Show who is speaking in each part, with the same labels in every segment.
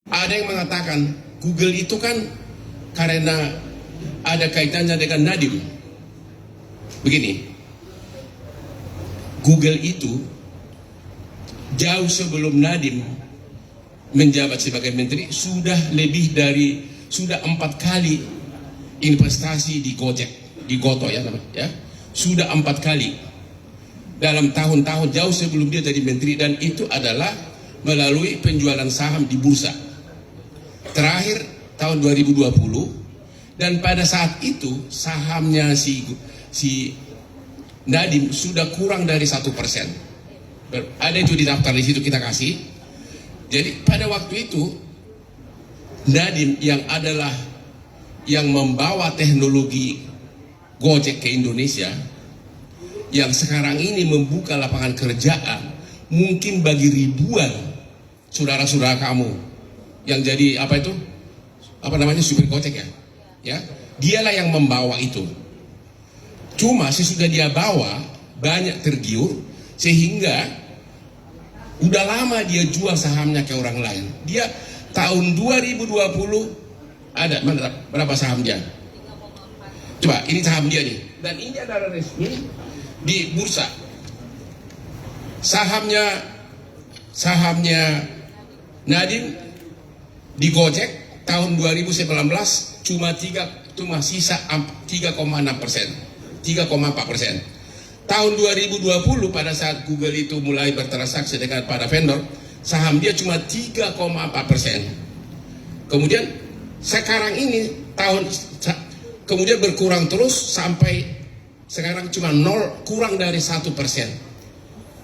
Speaker 1: Ada yang mengatakan Google itu kan karena ada kaitannya dengan Nadiem. Begini, Google itu jauh sebelum Nadiem menjabat sebagai menteri sudah 4 kali investasi di Gojek, di Goto ya, sudah 4 kali dalam tahun-tahun jauh sebelum dia jadi menteri, dan itu adalah melalui penjualan saham di bursa. Terakhir tahun 2020, dan pada saat itu sahamnya si Nadiem sudah kurang dari 1%. Ada itu di daftar di situ kita kasih. Jadi pada waktu itu Nadiem yang membawa teknologi Gojek ke Indonesia, yang sekarang ini membuka lapangan kerjaan mungkin bagi ribuan saudara-saudara kamu yang jadi supir Gojek ya, dialah yang membawa itu. Cuma sesudah dia bawa banyak tergiur sehingga udah lama dia jual sahamnya ke orang lain. Dia tahun 2020 ada berapa saham dia? Coba ini saham dia nih, dan ini adalah resmi di bursa. Sahamnya Nadiem di Gojek tahun 2019 cuma sisa 3,6%, 3,4%. Tahun 2020 pada saat Google itu mulai bertransaksi dengan para vendor, saham dia cuma 3,4%. Kemudian sekarang ini kemudian berkurang terus sampai sekarang cuma kurang dari 1%.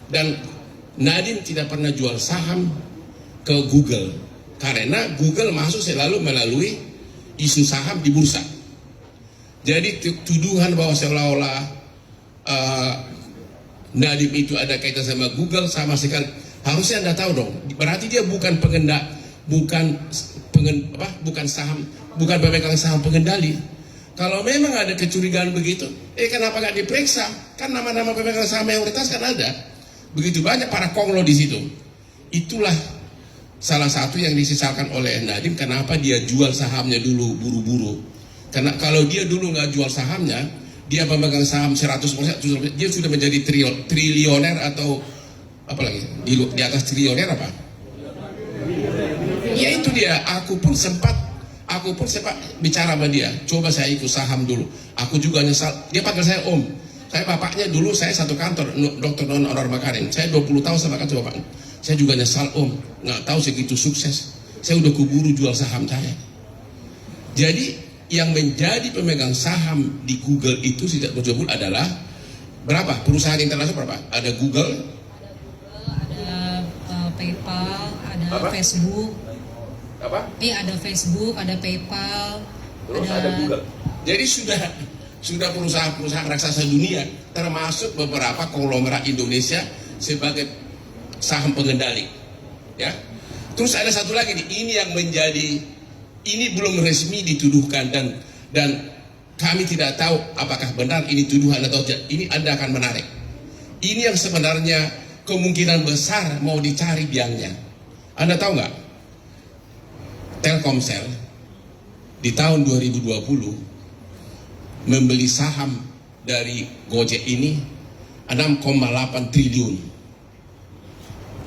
Speaker 1: Dan Nadiem tidak pernah jual saham ke Google karena Google masuk selalu melalui isu saham di bursa. Jadi tuduhan bahwa seolah-olah Nadiem itu ada kaitan sama Google sama sekali, harusnya Anda tahu dong. Berarti dia bukan pemegang saham pengendali. Kalau memang ada kecurigaan begitu, kenapa nggak diperiksa? Kan nama-nama pemegang saham mayoritas kan ada. Begitu banyak para konglo di situ. Itulah salah satu yang disesalkan oleh Nadiem, kenapa dia jual sahamnya dulu buru-buru. Karena kalau dia dulu nggak jual sahamnya, dia pemegang saham 100%, dia sudah menjadi triliuner atau apalagi di atas triliuner apa? Ya itu dia. Aku pun sempat bicara sama dia. Coba saya ikut saham dulu. Aku juga nyesal. Dia panggil saya Om. Saya bapaknya dulu saya satu kantor, Dr. Non Honor Makarim. Saya 20 tahun sama kantor bapak. Saya juga nyesal Om. Nggak tahu segitu sukses. Saya udah keburu jual saham saya. Jadi yang menjadi pemegang saham di Google itu tidak betul adalah berapa? Perusahaan internasional berapa? Ada Google,
Speaker 2: ada PayPal, ada
Speaker 1: apa?
Speaker 2: Facebook.
Speaker 1: Apa?
Speaker 2: Ada Facebook, ada PayPal,
Speaker 1: terus ada Google. Jadi sudah perusahaan-perusahaan raksasa dunia, termasuk beberapa konglomerat Indonesia sebagai saham pengendali. Ya. Terus ada satu lagi nih, ini belum resmi dituduhkan dan kami tidak tahu apakah benar ini tuduhan atau tidak. Ini Anda akan menarik. Ini yang sebenarnya kemungkinan besar mau dicari biangnya. Anda tahu nggak? Telkomsel di tahun 2020 membeli saham dari Gojek ini 6,8 triliun.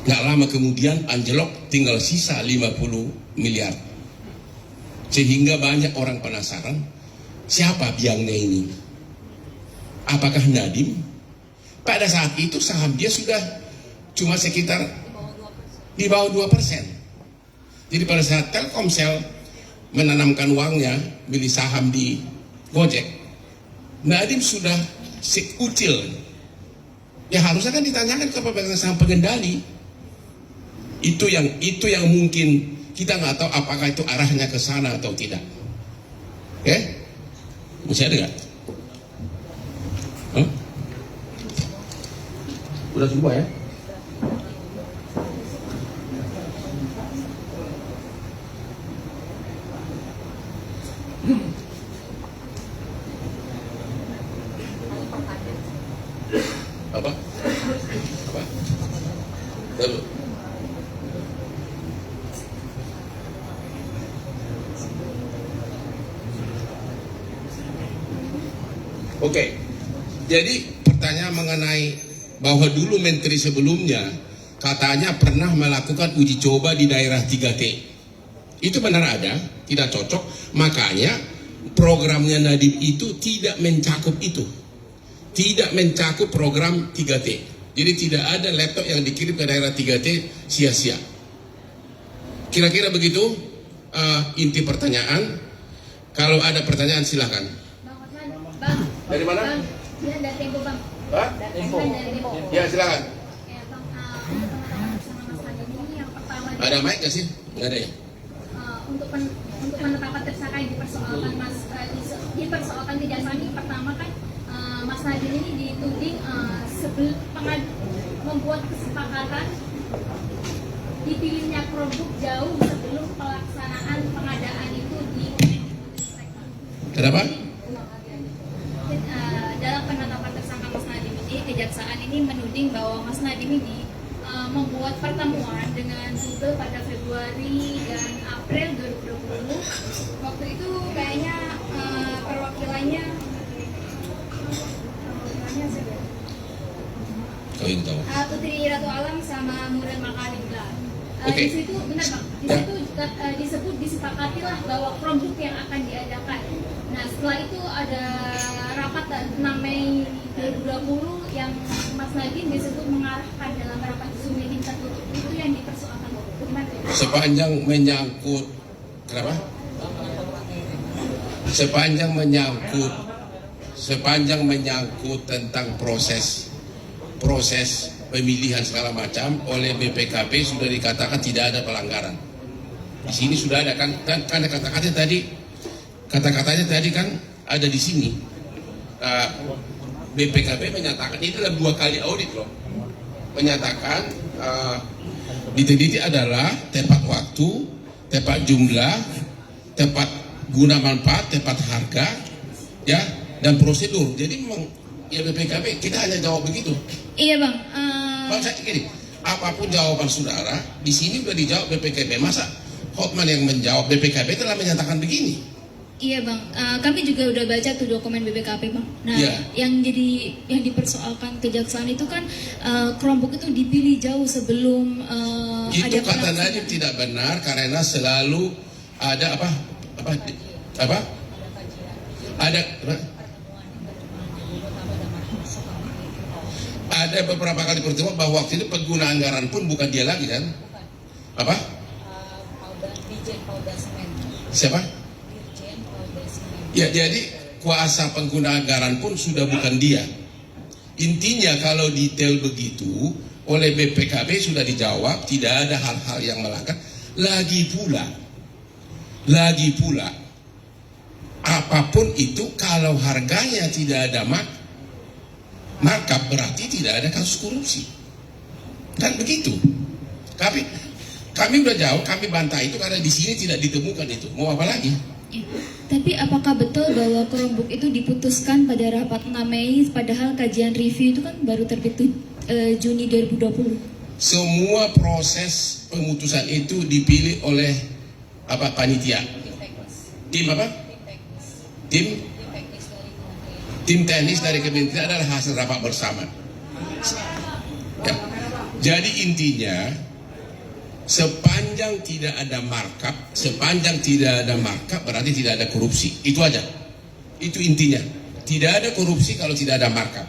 Speaker 1: Nggak lama kemudian anjlok, tinggal sisa 50 miliar. Sehingga banyak orang penasaran, siapa biangnya ini? Apakah Nadiem? Pada saat itu saham dia sudah cuma sekitar di bawah 2%. Jadi pada saat Telkomsel menanamkan uangnya beli saham di Gojek, Nadiem sudah sekucil. Ya harusnya kan ditanyakan ke pemegang saham pengendali. Itu yang mungkin kita nggak tahu apakah itu arahnya ke sana atau tidak. Masih ada nggak? Udah semua ya? Apa? Lalu Oke. Jadi pertanyaan mengenai bahwa dulu menteri sebelumnya katanya pernah melakukan uji coba di daerah 3T. Itu benar ada, tidak cocok. Makanya programnya Nadiem itu tidak mencakup itu. Tidak mencakup program 3T. Jadi tidak ada laptop yang dikirim ke daerah 3T sia-sia. Kira-kira begitu inti pertanyaan. Kalau ada pertanyaan silakan.
Speaker 3: Bang,
Speaker 1: Dari mana?
Speaker 3: Bang, ya dari Tempo bang.
Speaker 1: Hah?
Speaker 3: Tempo. Dari Tempo.
Speaker 1: Ya silakan.
Speaker 3: Ya bang, teman-teman bersama Mas Nadiem ini yang pertama
Speaker 1: Ada mic nggak sih? Nggak ada ya?
Speaker 3: untuk penetapan tersangka yang dipersoalkan dipersoalkan kejaksaan ini pertama kan Mas Nadiem ini dituding membuat kesepakatan dipilihnya Chromebook jauh sebelum pelaksanaan pengadaan itu di
Speaker 1: Kenapa?
Speaker 3: Dalam penetapan tersangka Mas Nadiem ini, kejaksaan ini menuding bahwa Mas Nadiem ini membuat pertemuan dengan Google pada Februari dan April 2020. Waktu itu kayaknya perwakilannya siapa?
Speaker 1: Kau yang tahu.
Speaker 3: Putri Ratu Alam sama Muren Makalingga.
Speaker 1: Oke.
Speaker 3: Di situ benar bang. Di
Speaker 1: Ya.
Speaker 3: situ disebut disepakatilah bahwa Chromebook yang akan diadakan. Nah setelah itu ada rapat 6 Mei 2020 yang Mas Nadiem disebut mengarahkan dalam rapat Zoom meeting tertutup itu yang dipersoalkan. Gimana?
Speaker 1: Sepanjang menyangkut kenapa? Sepanjang menyangkut tentang proses pemilihan segala macam oleh BPKP sudah dikatakan tidak ada pelanggaran. Di sini sudah ada kan kata-katanya tadi kan ada di sini. BPKP menyatakan ini dalam 2 kali audit loh. Menyatakan titik-titik adalah tepat waktu, tepat jumlah, tepat guna manfaat, tepat harga, ya, dan prosedur. Jadi memang ya BPKP kita hanya jawab begitu.
Speaker 3: Iya bang.
Speaker 1: Kalau saya gini, apapun jawaban saudara di sini sudah dijawab BPKP. Masa Hotman yang menjawab BPKP telah menyatakan begini?
Speaker 3: Iya bang, kami juga udah baca tuh dokumen BPKP bang. Nah,
Speaker 1: Ya.
Speaker 3: yang dipersoalkan kejaksaan itu kan Chromebook itu dipilih jauh sebelum
Speaker 1: Itu
Speaker 3: ada
Speaker 1: kata
Speaker 3: pelaksanaan.
Speaker 1: Nadiem tidak benar karena selalu ada apa? Ada beberapa kali pertemuan bahwa waktu itu pengguna anggaran pun bukan dia lagi kan? Apa? Siapa? Ya, jadi kuasa pengguna anggaran pun sudah bukan dia. Intinya kalau detail begitu oleh BPKP sudah dijawab, tidak ada hal-hal yang melanggar. Lagi pula, apapun itu kalau harganya tidak ada markup berarti tidak ada kasus korupsi. Kan begitu. Kami udah jauh, kami bantah itu karena di sini tidak ditemukan itu. Mau apa lagi?
Speaker 3: Ya. Tapi apakah betul bahwa Chromebook itu diputuskan pada rapat 6 Mei padahal kajian review itu kan baru terbit Juni 2020?
Speaker 1: Semua proses pemutusan itu dipilih oleh panitia. Tim apa? Tim teknis dari kementerian adalah hasil rapat bersama. Ya. Jadi intinya sepanjang tidak ada markup berarti tidak ada korupsi. Itu aja. Itu intinya. Tidak ada korupsi kalau tidak ada markup.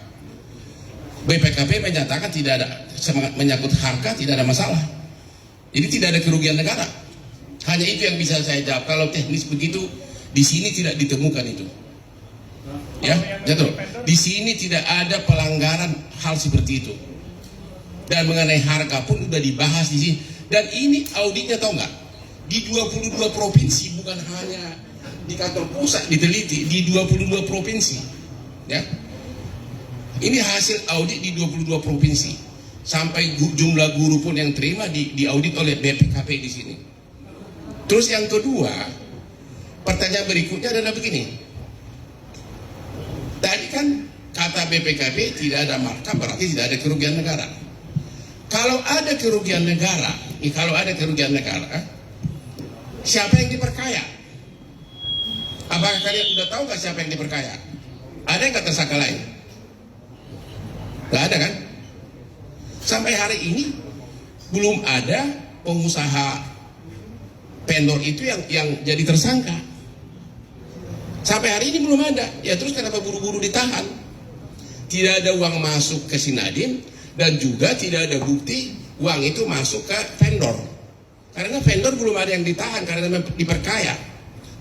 Speaker 1: BPKP menyatakan tidak ada menyangkut harga, tidak ada masalah. Jadi tidak ada kerugian negara. Hanya itu yang bisa saya jawab. Kalau teknis begitu di sini tidak ditemukan itu. Ya, jatuh. Di sini tidak ada pelanggaran hal seperti itu. Dan mengenai harga pun sudah dibahas di sini. Dan ini auditnya tahu nggak? Di 22 provinsi, bukan hanya di kantor pusat diteliti, di 22 provinsi. Ya. Ini hasil audit di 22 provinsi. Sampai jumlah guru pun yang terima diaudit oleh BPKP di sini. Terus yang kedua, pertanyaan berikutnya adalah begini. Tadi kan kata BPKP tidak ada markup berarti tidak ada kerugian negara. Kalau ada kerugian negara, siapa yang diperkaya? Apakah kalian sudah tahu nggak siapa yang diperkaya? Ada yang nggak tersangka lain? Nggak ada kan? Sampai hari ini belum ada pengusaha vendor itu yang jadi tersangka. Sampai hari ini belum ada. Ya terus kenapa buru-buru ditahan? Tidak ada uang masuk ke si Nadiem dan juga tidak ada bukti uang itu masuk ke vendor. Karena vendor belum ada yang ditahan karena diperkaya.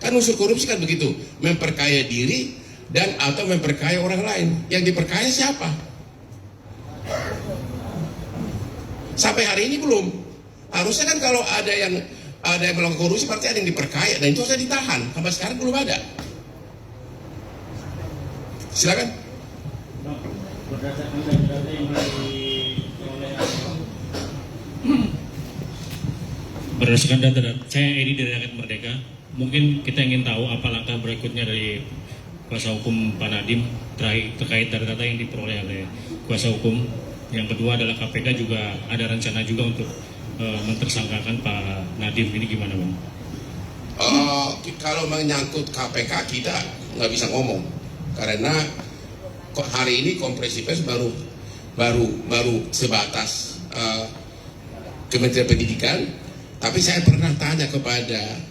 Speaker 1: Kan unsur korupsi kan begitu, memperkaya diri dan atau memperkaya orang lain. Yang diperkaya siapa? Sampai hari ini belum. Harusnya kan kalau ada yang melakukan korupsi berarti ada yang diperkaya dan itu harusnya ditahan. Sampai sekarang belum ada. Silakan.
Speaker 4: Berdasarkan data yang diperoleh berdasarkan data saya Edi dari Rakyat Merdeka, mungkin kita ingin tahu apa langkah berikutnya dari kuasa hukum Pak Nadiem terkait data-data yang diperoleh oleh kuasa hukum. Yang kedua adalah KPK juga ada rencana juga untuk mentersangkakan Pak Nadiem, ini gimana Bang?
Speaker 1: Kalau menyangkut KPK kita nggak bisa ngomong karena hari ini konferensi pers baru sebatas Kementerian Pendidikan. Tapi saya pernah tanya kepada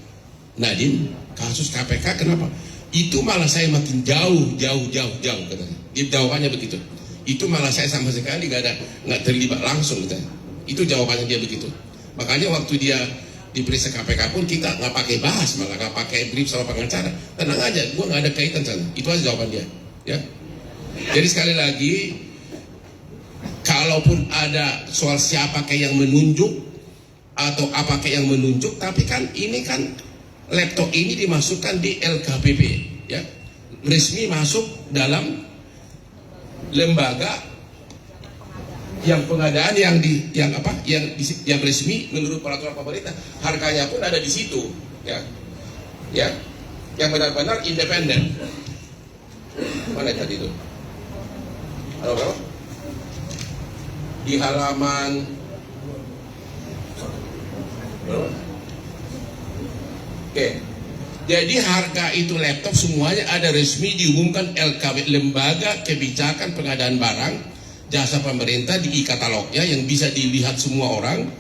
Speaker 1: Nadiem kasus KPK kenapa? Itu malah saya makin jauh katanya. Jawabannya begitu. Itu malah saya sama sekali nggak terlibat langsung katanya. Itu jawabannya dia begitu. Makanya waktu dia diperiksa KPK pun kita nggak pakai bahas, malah nggak pakai brief sama pengacara. Tenang aja, gua nggak ada kaitan sana. Itu aja jawaban dia. Ya. Jadi sekali lagi, kalaupun ada soal siapa kayak yang menunjuk atau apa kayak yang menunjuk, tapi kan ini kan laptop ini dimasukkan di LKPP, ya, resmi masuk dalam lembaga yang pengadaan yang resmi menurut peraturan pemerintah, harganya pun ada di situ, ya, yang benar-benar independen. Mana tadi itu? Halo, berapa? Di halaman berapa? Oke. Jadi harga itu laptop semuanya ada resmi diumumkan LKB, Lembaga Kebijakan Pengadaan Barang Jasa Pemerintah, di e-katalognya yang bisa dilihat semua orang,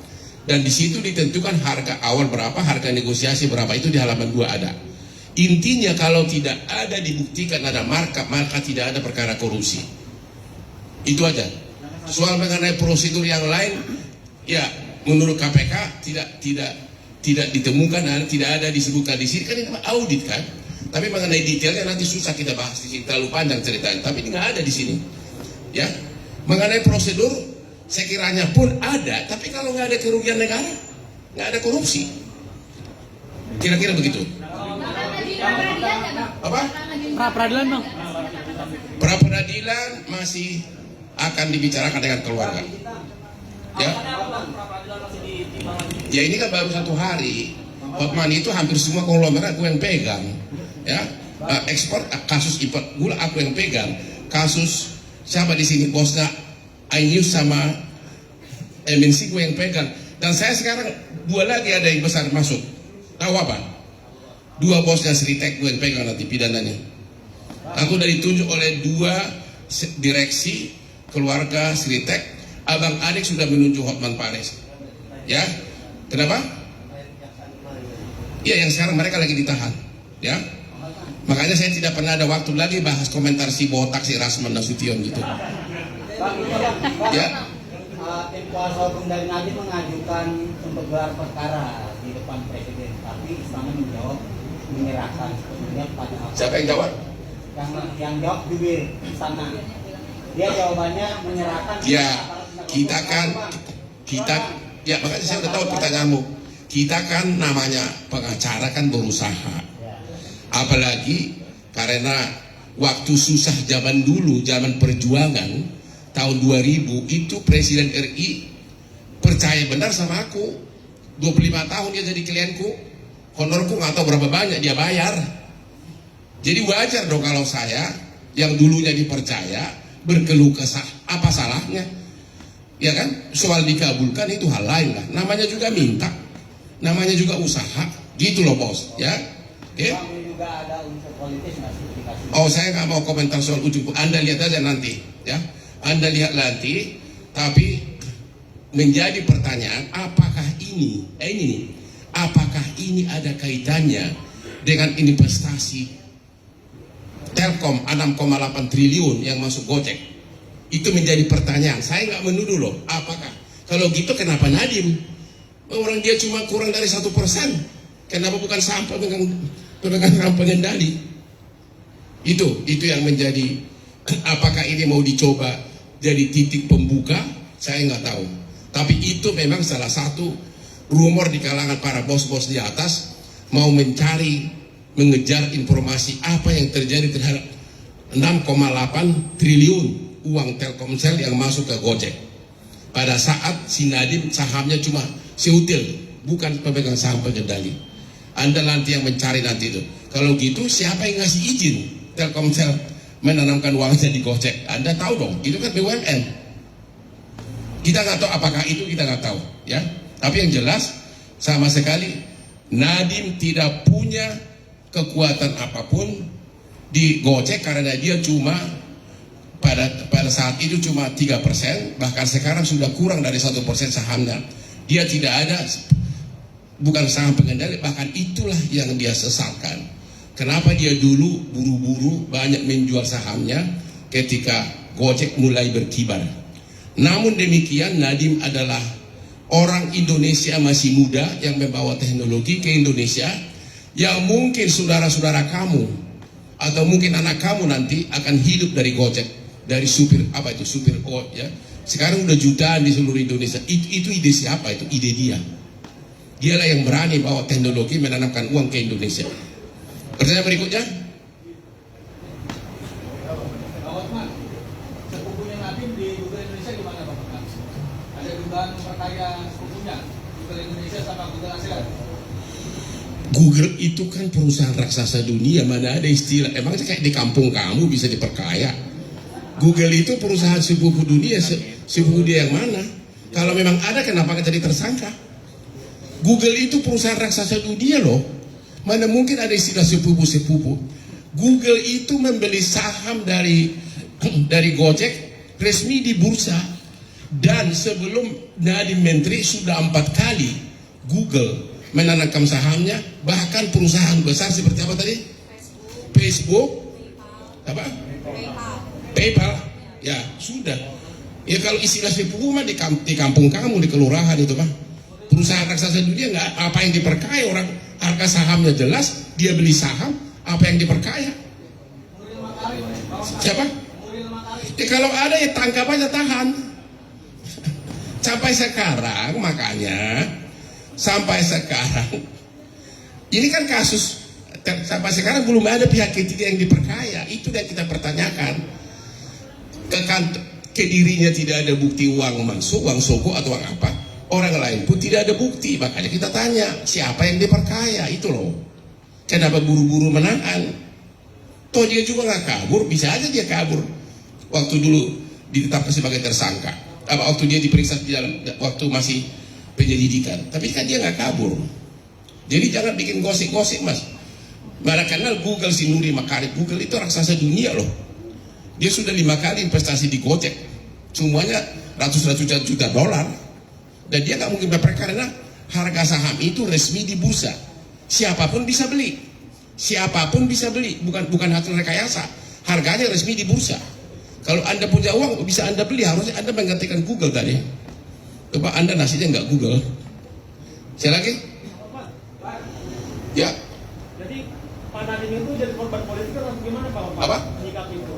Speaker 1: dan di situ ditentukan harga awal berapa, harga negosiasi berapa, itu di halaman 2 ada. Intinya kalau tidak ada dibuktikan ada markup, maka tidak ada perkara korupsi. Itu aja. Soal mengenai prosedur yang lain, ya menurut KPK tidak ditemukan, tidak ada disebutkan di sini, kan ini audit kan. Tapi mengenai detailnya nanti susah kita bahas di sini, terlalu panjang ceritanya. Tapi ini nggak ada di sini. Ya, mengenai prosedur sekiranya pun ada, tapi kalau nggak ada kerugian negara, nggak ada korupsi. Kira-kira begitu. Apa?
Speaker 5: Pra-peradilan Bang.
Speaker 1: Pra-peradilan masih akan dibicarakan dengan keluarga. Ya. Ya ini kan baru 1 hari. Hotman itu hampir semua konglomerat aku yang pegang. Ya. Ekspor kasus import gula aku yang pegang. Kasus siapa di sini bosnya iNews sama MNC gue yang pegang. Dan saya sekarang 2 lagi ada yang besar masuk. Tahu apa? 2 bosnya Sritek gue yang pegang nanti pidananya. Aku udah ditunjuk oleh 2 direksi keluarga Sritek. Abang adik sudah menunjuk Hotman Paris. Ya, kenapa? Ya, yang sekarang mereka lagi ditahan. Ya, makanya saya tidak pernah ada waktu lagi bahas komentar si botak, si Rasman Nasution gitu. Ya.
Speaker 5: Tim kuasa hukum dari Nadiem mengajukan untuk gelar perkara di depan Presiden, tapi istana menjawab menyerahkan sepenuhnya pada
Speaker 1: Siapa yang jawab?
Speaker 5: Yang jawab jubir istana. Dia jawabannya menyerahkan.
Speaker 1: Ya, kita ya makanya saya udah tahu pertanyaanmu. Kita kan namanya pengacara kan berusaha. Apalagi karena waktu susah zaman dulu, zaman perjuangan tahun 2000 itu Presiden RI percaya benar sama aku. 25 tahun dia jadi klienku, honorku nggak tahu berapa banyak dia bayar. Jadi wajar dong kalau saya yang dulunya dipercaya berkeluh kesah, apa salahnya? Ya kan, soal dikabulkan itu hal lain lah. Namanya juga minta, namanya juga usaha, gitu loh bos. Ya, Oke?
Speaker 5: Bang, ini juga ada unsur politis nggak sih dikasih?
Speaker 1: Oh, saya nggak mau komentar soal ujung. Anda lihat aja nanti, ya. Anda lihat nanti. Tapi menjadi pertanyaan, apakah apakah ini ada kaitannya dengan investasi Telkom 6,8 triliun yang masuk Gojek? Itu menjadi pertanyaan. Saya nggak menuduh loh. Apakah? Kalau gitu kenapa Nadiem? Orang dia cuma kurang dari 1%. Kenapa bukan sampai dengan pengendali? Itu yang menjadi. Apakah ini mau dicoba jadi titik pembuka? Saya nggak tahu. Tapi itu memang salah satu rumor di kalangan para bos-bos di atas, mau mengejar informasi apa yang terjadi terhadap 6,8 triliun uang Telkomsel yang masuk ke Gojek. Pada saat si Nadiem sahamnya cuma seutil, bukan pemegang saham pengendali. Anda nanti yang mencari nanti itu. Kalau gitu siapa yang ngasih izin Telkomsel menanamkan uangnya di Gojek? Anda tahu dong, itu kan BUMN. Kita nggak tahu apakah itu, kita nggak tahu, ya. Tapi yang jelas sama sekali Nadiem tidak punya kekuatan apapun di Gojek karena dia cuma pada saat itu cuma 3%, bahkan sekarang sudah kurang dari 1% sahamnya. Dia tidak ada, bukan saham pengendali, bahkan itulah yang dia sesalkan. Kenapa dia dulu buru-buru banyak menjual sahamnya ketika Gojek mulai berkibar. Namun demikian, Nadiem adalah orang Indonesia masih muda yang membawa teknologi ke Indonesia, yang mungkin saudara-saudara kamu atau mungkin anak kamu nanti akan hidup dari Gojek, dari supir ya. Sekarang udah jutaan di seluruh Indonesia. Itu ide siapa? Itu ide dia. Dialah yang berani bawa teknologi menanamkan uang ke Indonesia. Pertanyaan berikutnya.
Speaker 6: Sepupunya Nadiem di Google Indonesia gimana Pak? Ada dugaan memperkaya sepupunya Google Indonesia sama Google ASEAN?
Speaker 1: Google itu kan perusahaan raksasa dunia, mana ada istilah emang kayak di kampung kamu bisa diperkaya. Google itu perusahaan sepupu dunia, sepupu dia yang mana? Kalau memang ada, kenapa nggak jadi tersangka? Google itu perusahaan raksasa dunia loh. Mana mungkin ada istilah sepupu-sepupu. Google itu membeli saham dari Gojek resmi di bursa, dan sebelum Nadiem menteri sudah 4 kali Google menanamkan sahamnya, bahkan perusahaan besar seperti apa tadi? Facebook, apa? PayPal, ya sudah. Ya kalau istilah sepupu mah di kampung kamu, di kelurahan itu mah. Perusahaan raksasa dunia nggak apa yang diperkaya orang, harga sahamnya jelas, dia beli saham, apa yang diperkaya? Siapa? Ya kalau ada ya tangkap aja, tahan. Sampai sekarang makanya, sampai sekarang ini kan kasus, sampai sekarang belum ada pihak ketiga yang diperkaya. Itu yang kita pertanyakan. Ke dirinya tidak ada bukti uang masuk, uang sogok atau uang apa. Orang lain pun tidak ada bukti. Makanya kita tanya, siapa yang diperkaya? Itu loh. Kenapa buru-buru menahan? Toh dia juga nggak kabur, bisa aja dia kabur. Waktu dulu ditetapkan sebagai tersangka, waktu dia diperiksa di dalam waktu masih penyelidikan. Tapi kan dia nggak kabur. Jadi jangan bikin gosip-gosip mas. Mana kenal Google si Nuri Makarim. Google itu raksasa dunia loh. Dia sudah 5 kali investasi di Gojek, semuanya ratus-ratus juta dolar, dan dia nggak mungkin berperkara karena harga saham itu resmi di bursa. Siapapun bisa beli, siapapun bisa beli, bukan hasil rekayasa. Harganya resmi di bursa. Kalau anda punya uang bisa anda beli, harusnya anda menggantikan Google tadi. Coba anda nasinya nggak Google. Saya lagi? Ya.
Speaker 6: Jadi Pak Nadiem itu jadi korban politik atau gimana Pak?
Speaker 1: Apa?
Speaker 6: Menyikap itu.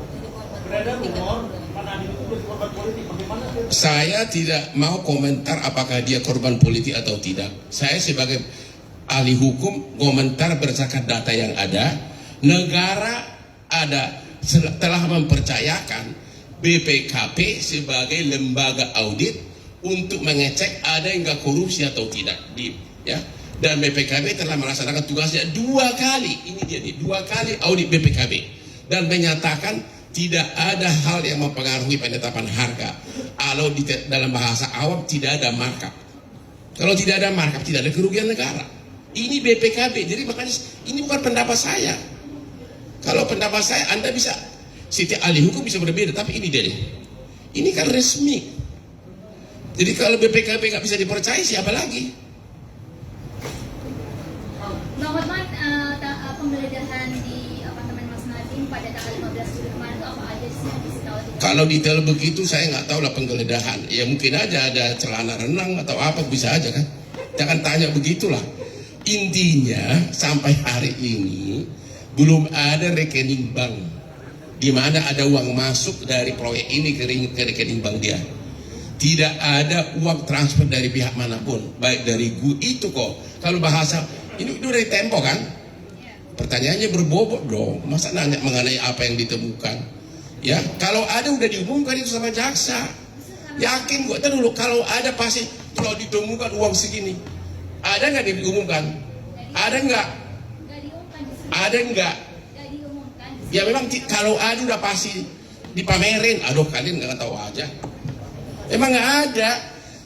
Speaker 6: Beredar rumor Pak Nadiem itu jadi korban politik. Bagaimana?
Speaker 1: Saya tidak mau komentar apakah dia korban politik atau tidak. Saya sebagai ahli hukum komentar berdasarkan data yang ada. Negara telah mempercayakan BPKP sebagai lembaga audit untuk mengecek ada yang nggak korupsi atau tidak. Dan BPKP telah melaksanakan tugasnya 2 kali. Ini dia nih, 2 kali audit BPKP dan menyatakan tidak ada hal yang mempengaruhi penetapan harga. Kalau dalam bahasa awam tidak ada markup. Kalau tidak ada markup, tidak ada kerugian negara. Ini BPKB, jadi makanya ini bukan pendapat saya. Kalau pendapat saya, Anda bisa, setiap ahli hukum bisa berbeda, tapi ini dia deh. Ini kan resmi. Jadi kalau BPKB nggak bisa dipercaya, siapa lagi?
Speaker 3: Bang Hotman, penggeledahan di apartemen Mas Nadiem pada tanggal 15 Juli kemarin itu apa aja sih yang disita oleh
Speaker 1: Kalau detail begitu saya nggak tahu lah penggeledahan. Ya mungkin aja ada celana renang atau apa, bisa aja kan. Jangan tanya begitulah. Intinya sampai hari ini belum ada rekening bank di mana ada uang masuk dari proyek ini ke rekening bank dia. Tidak ada uang transfer dari pihak manapun, baik dari itu kok. Kalau bahasa ini dari Tempo kan? Pertanyaannya berbobot dong. Masa nanya mengenai apa yang ditemukan? Ya, kalau ada udah diumumkan itu sama jaksa. Yakin gua dulu kalau ada pasti kalau ditemukan uang segini. Ada nggak diumumkan? Ada nggak?
Speaker 3: Nggak diumumkan di sini.
Speaker 1: Ada nggak?
Speaker 3: Nggak diumumkan di sini.
Speaker 1: Ya memang kalau ada udah pasti dipamerin. Aduh kalian nggak tahu aja. Emang nggak ada.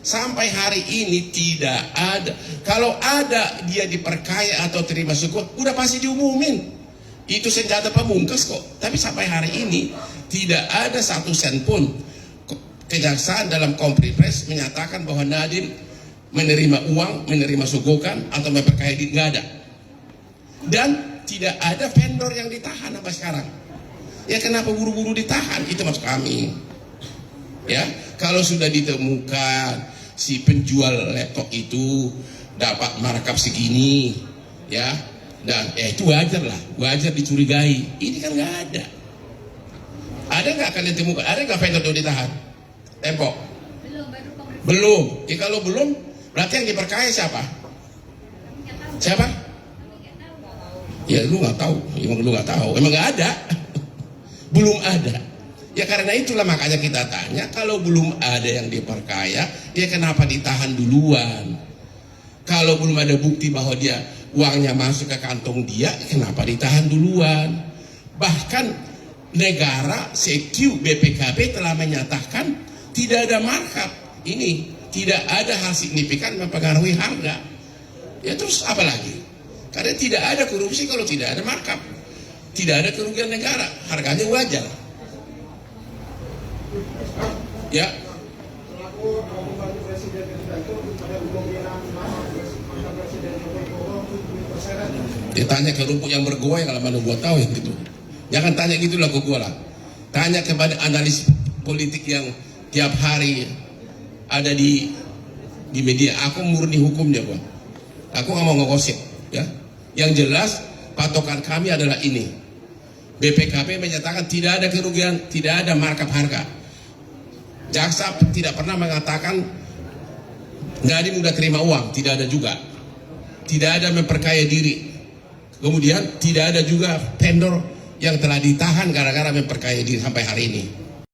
Speaker 1: Sampai hari ini tidak ada. Kalau ada dia diperkaya atau terima syukur, udah pasti diumumin. Itu senjata pamungkas kok. Tapi sampai hari ini tidak ada satu sen pun kejaksaan dalam kompres menyatakan bahwa Nadiem menerima uang, menerima sogokan atau memperkaya diri, nggak ada. Dan tidak ada vendor yang ditahan sampai sekarang. Ya kenapa buru-buru ditahan? Itu maksud kami. Ya, kalau sudah ditemukan si penjual laptop itu dapat markup segini, ya, dan itu wajar lah, wajar dicurigai. Ini kan nggak ada. Ada nggak kalian temukan? Ada nggak vendor yang ditahan? Tempo?
Speaker 3: Belum, baru kompres.
Speaker 1: Belum. Ya kalau belum, berarti yang diperkaya siapa?
Speaker 3: Nggak tahu.
Speaker 1: Siapa?
Speaker 3: Nggak tahu.
Speaker 1: Ya lu nggak tahu. Emang lu nggak tahu. Emang nggak ada. Belum ada. Ya karena itulah makanya kita tanya, kalau belum ada yang diperkaya, dia kenapa ditahan duluan? Kalau belum ada bukti bahwa dia uangnya masuk ke kantong dia, kenapa ditahan duluan? Bahkan negara CQ BPKB telah menyatakan tidak ada markup. Ini tidak ada hal signifikan mempengaruhi harga. Ya terus apa lagi? Karena tidak ada korupsi kalau tidak ada markup. Tidak ada kerugian negara, harganya wajar. Ya. Ditanya ke rumput yang bergoyang, kalau mana gua tahu yang gitu. Jangan tanya gitulah ke gua lah. Tanya kepada analis politik yang tiap hari ada di media. Aku murni hukumnya gua. Aku nggak mau ngegosip, ya. Yang jelas patokan kami adalah ini. BPKB menyatakan tidak ada kerugian, tidak ada markup harga. Jaksa tidak pernah mengatakan Nadiem udah terima uang, tidak ada juga. Tidak ada memperkaya diri. Kemudian tidak ada juga vendor yang telah ditahan gara-gara memperkaya diri sampai hari ini.